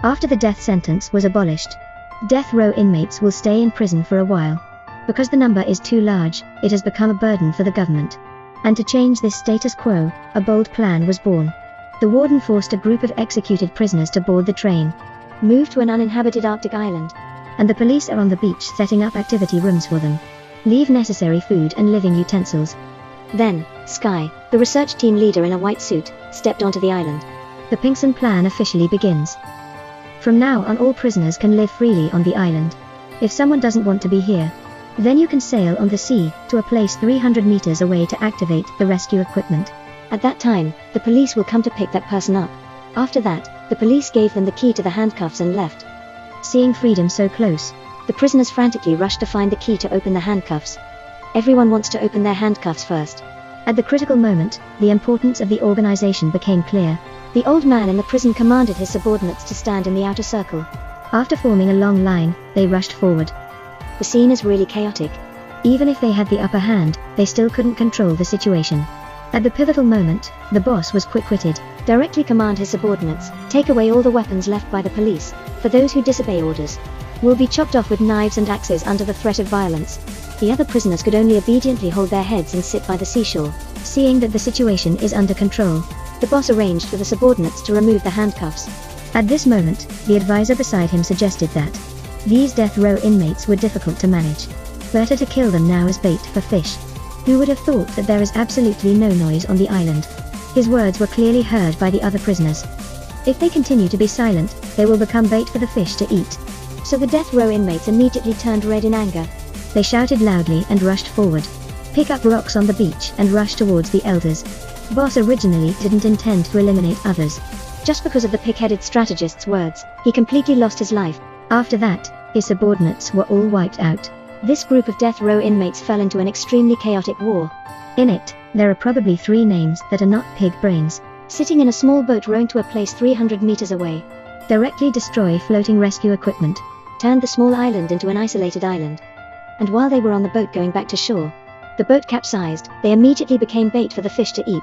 After the death sentence was abolished, death row inmates will stay in prison for a while. Because the number is too large, it has become a burden for the government. And to change this status quo, a bold plan was born. The warden forced a group of executed prisoners to board the train, move to an uninhabited Arctic island, and the police are on the beach setting up activity rooms for them. Leave necessary food and living utensils. Then, Sky, the research team leader in a white suit, stepped onto the island. The Pinkston plan officially begins. From now on, all prisoners can live freely on the island. If someone doesn't want to be here, then you can sail on the sea to a place 300 meters away to activate the rescue equipment. At that time, the police will come to pick that person up. After that, the police gave them the key to the handcuffs and left. Seeing freedom so close, the prisoners frantically rushed to find the key to open the handcuffs. Everyone wants to open their handcuffs first. At the critical moment, the importance of the organization became clear. The old man in the prison commanded his subordinates to stand in the outer circle. After forming a long line, they rushed forward. The scene is really chaotic. Even if they had the upper hand, they still couldn't control the situation. At the pivotal moment, the boss was quick-witted. Directly command his subordinates, take away all the weapons left by the police. For those who disobey orders, will be chopped off with knives and axes under the threat of violence. The other prisoners could only obediently hold their heads and sit by the seashore. Seeing that the situation is under control, the boss arranged for the subordinates to remove the handcuffs. At this moment, the advisor beside him suggested that these death row inmates were difficult to manage. Better to kill them now as bait for fish. Who would have thought that there is absolutely no noise on the island? His words were clearly heard by the other prisoners. If they continue to be silent, they will become bait for the fish to eat. So the death row inmates immediately turned red in anger. They shouted loudly and rushed forward. Pick up rocks on the beach and rush towards the elders. Boss originally didn't intend to eliminate others. Just because of the pig-headed strategist's words, he completely lost his life. After that, his subordinates were all wiped out. This group of death row inmates fell into an extremely chaotic war. In it, there are probably 3 names that are not pig brains. Sitting in a small boat rowing to a place 300 meters away. Directly destroy floating rescue equipment. Turned the small island into an isolated island. And while they were on the boat going back to shore, the boat capsized. They immediately became bait for the fish to eat.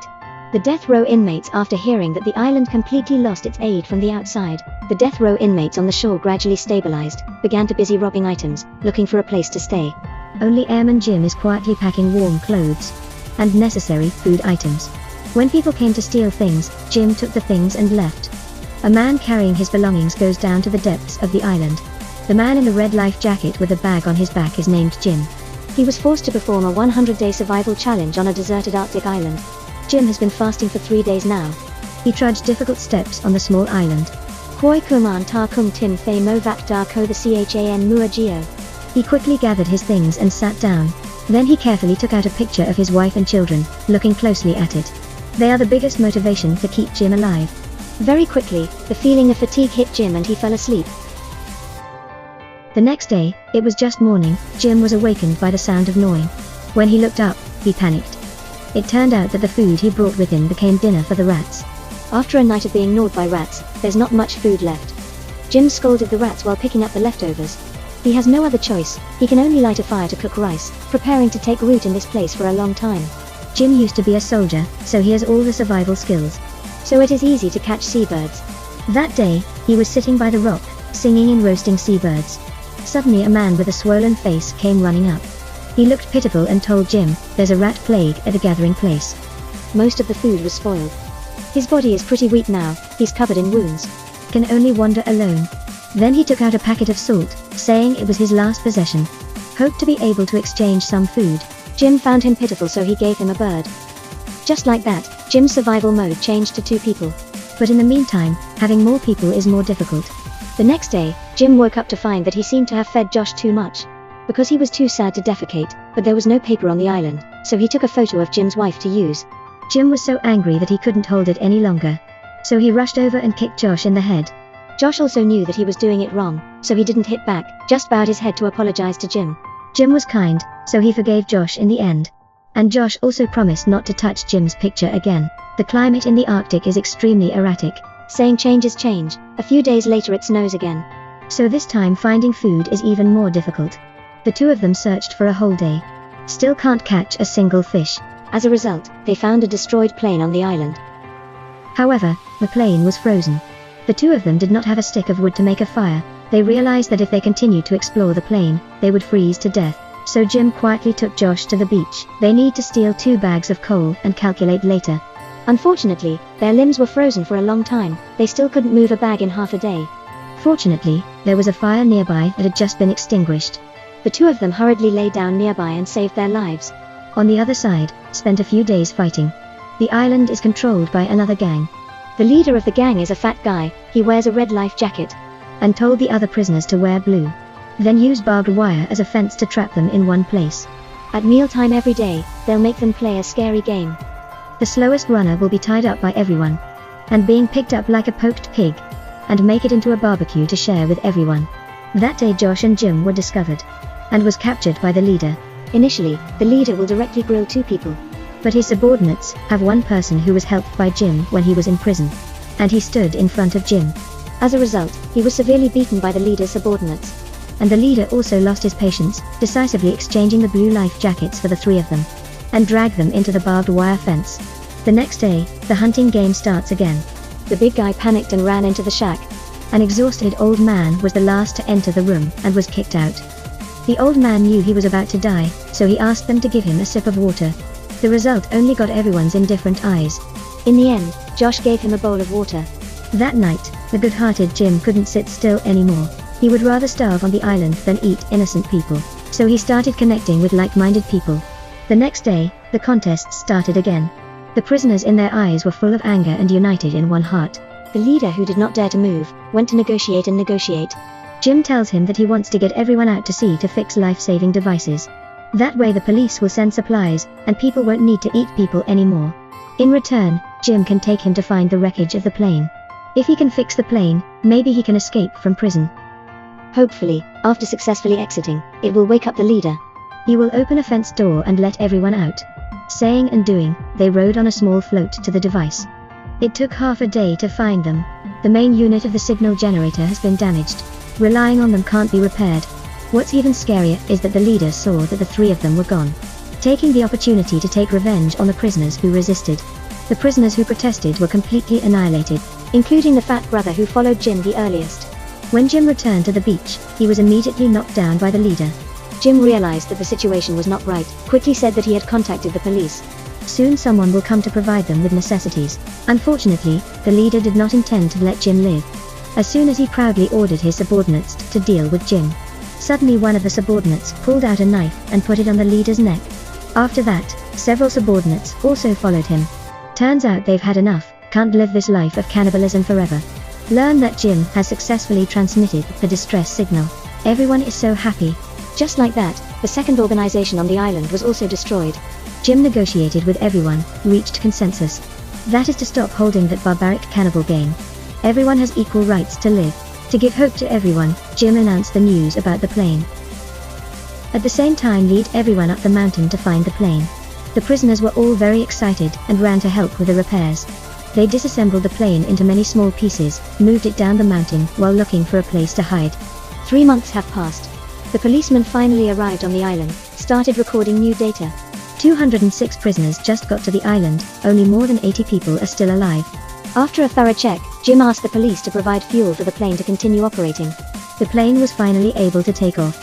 The death row inmates, after hearing that the island completely lost its aid from the outside, the death row inmates on the shore gradually stabilized, began to busy robbing items, looking for a place to stay. Only Airman Jim is quietly packing warm clothes and necessary food items. When people came to steal things, Jim took the things and left. A man carrying his belongings goes down to the depths of the island. The man in the red life jacket with a bag on his back is named Jim. He was forced to perform a 100-day survival challenge on a deserted Arctic island. Jim has been fasting for 3 days now. He trudged difficult steps on the small island. Koi kuman ta kum tim thay mo vak da ko the chan mua geo. He quickly gathered his things and sat down. Then he carefully took out a picture of his wife and children, looking closely at it. They are the biggest motivation to keep Jim alive. Very quickly, the feeling of fatigue hit Jim and he fell asleep. The next day, it was just morning. Jim was awakened by the sound of gnawing. When he looked up, he panicked. It turned out that the food he brought with him became dinner for the rats. After a night of being gnawed by rats, there's not much food left. Jim scolded the rats while picking up the leftovers. He has no other choice. He can only light a fire to cook rice, preparing to take root in this place for a long time. Jim used to be a soldier, so he has all the survival skills. So it is easy to catch seabirds. That day, he was sitting by the rock, singing and roasting seabirds. Suddenly a man with a swollen face came running up. He looked pitiful and told Jim, "There's a rat plague at the gathering place." Most of the food was spoiled. His body is pretty weak now, he's covered in wounds. Can only wander alone. Then he took out a packet of salt, saying it was his last possession. Hoped to be able to exchange some food. Jim found him pitiful, so he gave him a bird. Just like that, Jim's survival mode changed to 2 people. But in the meantime, having more people is more difficult. The next day, Jim woke up to find that he seemed to have fed Josh too much. Because he was too sad to defecate, but there was no paper on the island, so he took a photo of Jim's wife to use. Jim was so angry that he couldn't hold it any longer. So he rushed over and kicked Josh in the head. Josh also knew that he was doing it wrong, so he didn't hit back, just bowed his head to apologize to Jim. Jim was kind, so he forgave Josh in the end. And Josh also promised not to touch Jim's picture again. The climate in the Arctic is extremely erratic. Saying change is change. A few days later it snows again. So this time finding food is even more difficult. The 2 of them searched for a whole day. Still can't catch a single fish. As a result, they found a destroyed plane on the island. However, the plane was frozen. The The two of them did not have a stick of wood to make a fire. They realized that if they continued to explore the plane, they would freeze to death. So Jim quietly took Josh to the beach. They need to steal 2 bags of coal and calculate later. Unfortunately, their limbs were frozen for a long time. They still couldn't move a bag in half a day. Fortunately, there was a fire nearby that had just been extinguished. The two of them hurriedly lay down nearby and saved their lives. On the other side, spent a few days fighting. The island is controlled by another gang. The leader of the gang is a fat guy. He wears a red life jacket and told the other prisoners to wear blue. Then use barbed wire as a fence to trap them in one place. At mealtime every day, they'll make them play a scary game. The slowest runner will be tied up by everyone and being picked up like a poked pig and make it into a barbecue to share with everyone. That day Josh and Jim were discovered and was captured by the leader. Initially, the leader will directly grill 2 people. But his subordinates have one person who was helped by Jim when he was in prison. And he stood in front of Jim. As a result, he was severely beaten by the leader's subordinates. And the leader also lost his patience, decisively exchanging the blue life jackets for the 3 of them. And dragged them into the barbed wire fence. The next day, the hunting game starts again. The big guy panicked and ran into the shack. An exhausted old man was the last to enter the room and was kicked out. The old man knew he was about to die, so he asked them to give him a sip of water. The result only got everyone's indifferent eyes. In the end, Josh gave him a bowl of water. That night, the good-hearted Jim couldn't sit still anymore. He would rather starve on the island than eat innocent people. So he started connecting with like-minded people. The next day, the contests started again. The prisoners in their eyes were full of anger and united in one heart. The leader, who did not dare to move, went to negotiate. Jim tells him that he wants to get everyone out to sea to fix life-saving devices. That way the police will send supplies, and people won't need to eat people anymore. In return, Jim can take him to find the wreckage of the plane. If he can fix the plane, maybe he can escape from prison. Hopefully, after successfully exiting, it will wake up the leader. He will open a fence door and let everyone out. Saying and doing, they rode on a small float to the device. It took half a day to find them. The main unit of the signal generator has been damaged. Relying on them can't be repaired. What's even scarier is that the leader saw that the 3 of them were gone, taking the opportunity to take revenge on the prisoners who resisted. The prisoners who protested were completely annihilated, including the fat brother who followed Jim the earliest. When Jim returned to the beach, he was immediately knocked down by the leader. Jim realized that the situation was not right, quickly said that he had contacted the police. Soon someone will come to provide them with necessities. Unfortunately, the leader did not intend to let Jim live. As soon as he proudly ordered his subordinates to deal with Jim, suddenly one of the subordinates pulled out a knife and put it on the leader's neck. After that, several subordinates also followed him. Turns out they've had enough, can't live this life of cannibalism forever. Learn that Jim has successfully transmitted the distress signal. Everyone is so happy. Just like that, the second organization on the island was also destroyed. Jim negotiated with everyone, reached consensus. That is to stop holding that barbaric cannibal game. Everyone has equal rights to live. To give hope to everyone, Jim announced the news about the plane. At the same time, lead everyone up the mountain to find the plane. The prisoners were all very excited and ran to help with the repairs. They disassembled the plane into many small pieces, moved it down the mountain while looking for a place to hide. 3 months have passed. The policemen finally arrived on the island, started recording new data. 206 prisoners just got to the island, only more than 80 people are still alive. After a thorough check, Jim asked the police to provide fuel for the plane to continue operating. The plane was finally able to take off.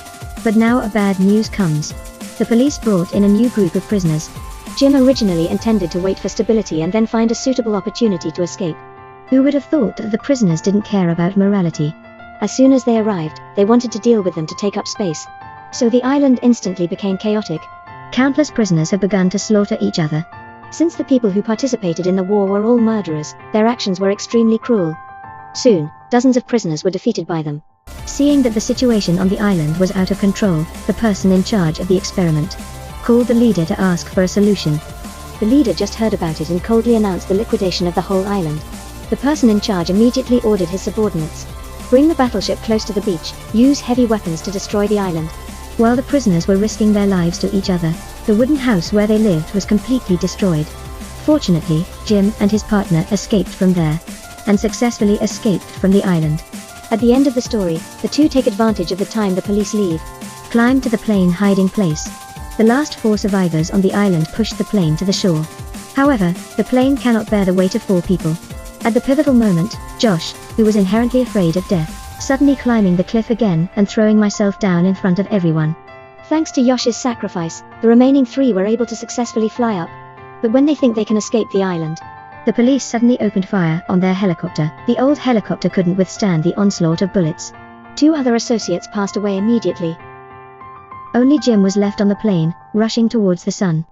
But now a bad news comes. The police brought in a new group of prisoners. Jim originally intended to wait for stability and then find a suitable opportunity to escape. Who would have thought that the prisoners didn't care about morality? As soon as they arrived, they wanted to deal with them to take up space. So the island instantly became chaotic. Countless prisoners have begun to slaughter each other. Since the people who participated in the war were all murderers, their actions were extremely cruel. Soon, dozens of prisoners were defeated by them. Seeing that the situation on the island was out of control, the person in charge of the experiment called the leader to ask for a solution. The leader just heard about it and coldly announced the liquidation of the whole island. The person in charge immediately ordered his subordinates: bring the battleship close to the beach, use heavy weapons to destroy the island. While the prisoners were risking their lives to each other, the wooden house where they lived was completely destroyed. Fortunately, Jim and his partner escaped from there, and successfully escaped from the island. At the end of the story, the two take advantage of the time the police leave, climb to the plane hiding place. The last 4 survivors on the island pushed the plane to the shore. However, the plane cannot bear the weight of 4 people. At the pivotal moment, Josh, who was inherently afraid of death, suddenly climbing the cliff again and throwing myself down in front of everyone. Thanks to Yosh's sacrifice, the remaining 3 were able to successfully fly up. But when they think they can escape the island, the police suddenly opened fire on their helicopter. The old helicopter couldn't withstand the onslaught of bullets. 2 other associates passed away immediately. Only Jim was left on the plane, rushing towards the sun.